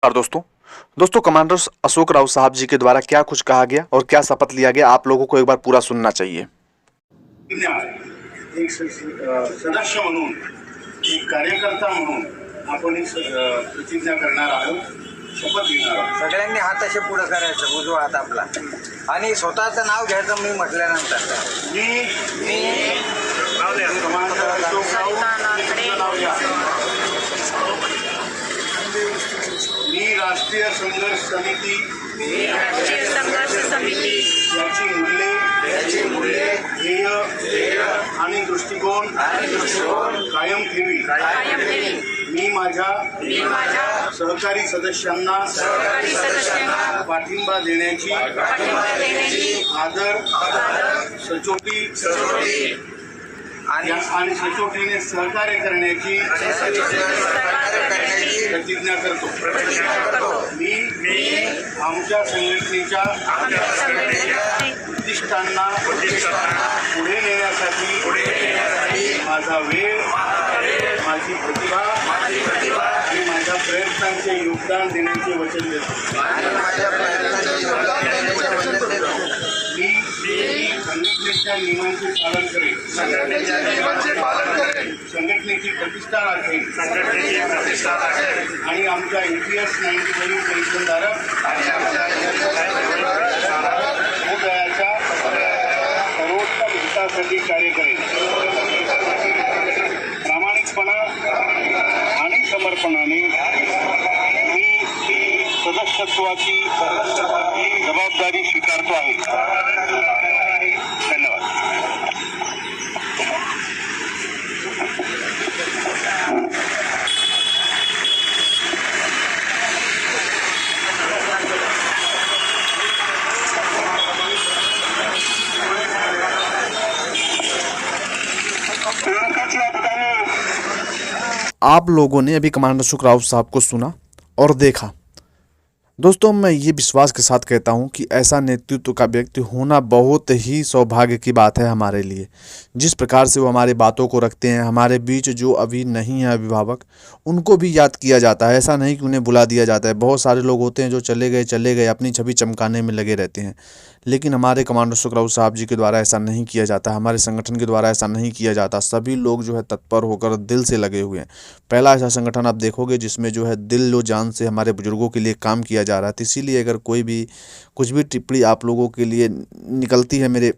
और दोस्तों कमांडर अशोक राव साहब जी के द्वारा क्या कुछ कहा गया और क्या शपथ लिया गया, आप लोगों को एक बार पूरा सुनना चाहिए। एक सदस्य म्हणून, एक कार्यकर्ता म्हणून आपण एक प्रतिज्ञा करणार आहोत, शपथ घेणार आहोत। सगळ्यांनी हात असे पुढे करायचं, उजवा हात आपला, आणि स्वतःचं नाव घ्यायचं। मी म्हटल्यानंतर मी राष्ट्रीय संघर्ष समिती याची मूल्ये, ध्येय आणि दृष्टिकोन कायम ठेवी। मी माझ्या सहकारी सदस्यांना पाठिंबा देण्याची, आदर, सचोटी आणि सचोटीने सहकार्य करण्याची प्रतिज्ञा करतो। मी आमच्या संघटनेच्या उद्दिष्टांना पुढे नेण्यासाठी माझा वेळ, माझी प्रतिभा आणि माझ्या प्रयत्नांचे योगदान देण्याचे वचन देतो। मी संघटनेच्या नियमांचे पालन करेन, संघटनेची प्रतिष्ठा राखेन आणि आमच्या EPS 95 पेन्शनधारक समुदायाच्या सर्वोत्तम हितासाठी कार्य करेन। प्रामाणिकपणा आणि समर्पणाने मी सदस्यत्वाची जबाबदारी स्वीकारतो आहे। धन्यवाद। आप लोगों ने अभी कमांडर अशोक राव साहब को सुना और देखा। दोस्तों मैं ये विश्वास के साथ कहता हूँ कि ऐसा नेतृत्व का व्यक्ति होना बहुत ही सौभाग्य की बात है हमारे लिए। जिस प्रकार से वो हमारी बातों को रखते हैं, हमारे बीच जो अभी नहीं है अभिभावक, उनको भी याद किया जाता है। ऐसा नहीं कि उन्हें बुला दिया जाता है। बहुत सारे लोग होते हैं जो चले गए अपनी छवि चमकाने में लगे रहते हैं, लेकिन हमारे कमांडर अशोक राव साहब जी के द्वारा ऐसा नहीं किया जाता। हमारे संगठन के द्वारा ऐसा नहीं किया जाता। सभी लोग जो है तत्पर होकर दिल से लगे हुए हैं। पहला ऐसा संगठन आप देखोगे जिसमें जो है दिल व जान से हमारे बुजुर्गों के लिए काम किया जा रहा है। इसीलिए अगर कोई भी कुछ भी टिप्पणी आप लोगों के लिए निकलती है मेरे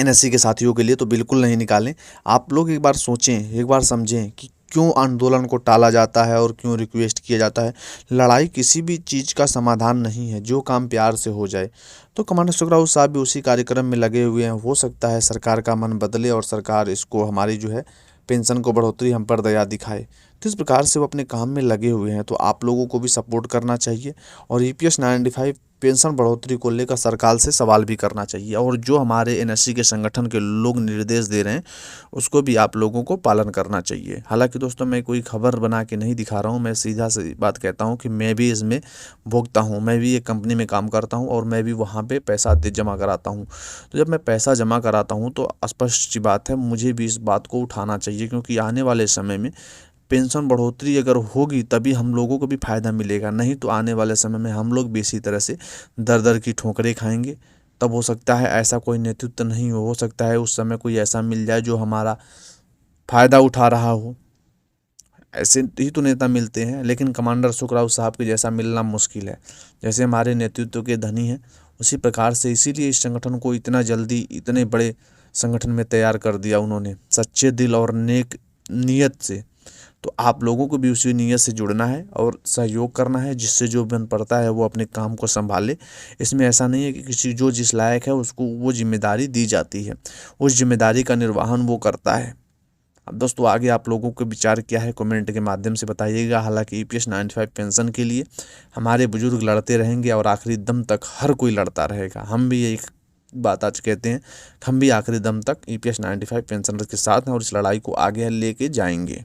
NSC के साथियों के लिए, तो बिल्कुल नहीं निकालें। आप लोग एक बार सोचें, एक बार समझें कि क्यों आंदोलन को टाला जाता है और क्यों रिक्वेस्ट किया जाता है। लड़ाई किसी भी चीज़ का समाधान नहीं है, जो काम प्यार से हो जाए। तो कमांडर अशोक राव साहब भी उसी कार्यक्रम में लगे हुए हैं। हो सकता है सरकार का मन बदले और सरकार इसको हमारी जो है पेंशन को बढ़ोतरी हम पर दया दिखाए। तो इस प्रकार से वो अपने काम में लगे हुए हैं, तो आप लोगों को भी सपोर्ट करना चाहिए और EPS 95 पेंशन बढ़ोतरी को लेकर सरकार से सवाल भी करना चाहिए। और जो हमारे NSC के संगठन के लोग निर्देश दे रहे हैं उसको भी आप लोगों को पालन करना चाहिए। हालांकि दोस्तों मैं कोई खबर बना के नहीं दिखा रहा हूं, मैं सीधा सी बात कहता हूं कि मैं भी इसमें भोगता हूं। मैं भी एक कंपनी में काम करता हूं और मैं भी वहां पे पैसा जमा कराता हूं। तो जब मैं पैसा जमा कराता हूं तो स्पष्ट सी बात है, मुझे भी इस बात को उठाना चाहिए, क्योंकि आने वाले समय में पेंशन बढ़ोतरी अगर होगी तभी हम लोगों को भी फ़ायदा मिलेगा। नहीं तो आने वाले समय में हम लोग भी इसी तरह से दर दर की ठोकरें खाएंगे। तब हो सकता है ऐसा कोई नेतृत्व नहीं हो सकता है उस समय कोई ऐसा मिल जाए जो हमारा फ़ायदा उठा रहा हो। ऐसे ही तो नेता मिलते हैं, लेकिन कमांडर अशोक राव साहब के जैसा मिलना मुश्किल है। जैसे हमारे नेतृत्व के धनी हैं उसी प्रकार से, इसीलिए इस संगठन को इतना जल्दी इतने बड़े संगठन में तैयार कर दिया उन्होंने, सच्चे दिल और नेक नीयत से। तो आप लोगों को भी उसी नीयत से जुड़ना है और सहयोग करना है, जिससे जो बन पड़ता है वो अपने काम को संभाले। इसमें ऐसा नहीं है कि किसी जो जिस लायक है उसको वो जिम्मेदारी दी जाती है, उस जिम्मेदारी का निर्वहन वो करता है। अब दोस्तों आगे आप लोगों के विचार क्या है कमेंट के माध्यम से बताइएगा। हालांकि EPS 95 पेंशन के लिए हमारे बुजुर्ग लड़ते रहेंगे और आखिरी दम तक हर कोई लड़ता रहेगा। हम भी एक बात आज कहते हैं, हम भी आखिरी दम तक EPS 95 पेंशनर्स के साथ हैं और इस लड़ाई को आगे लेके जाएंगे।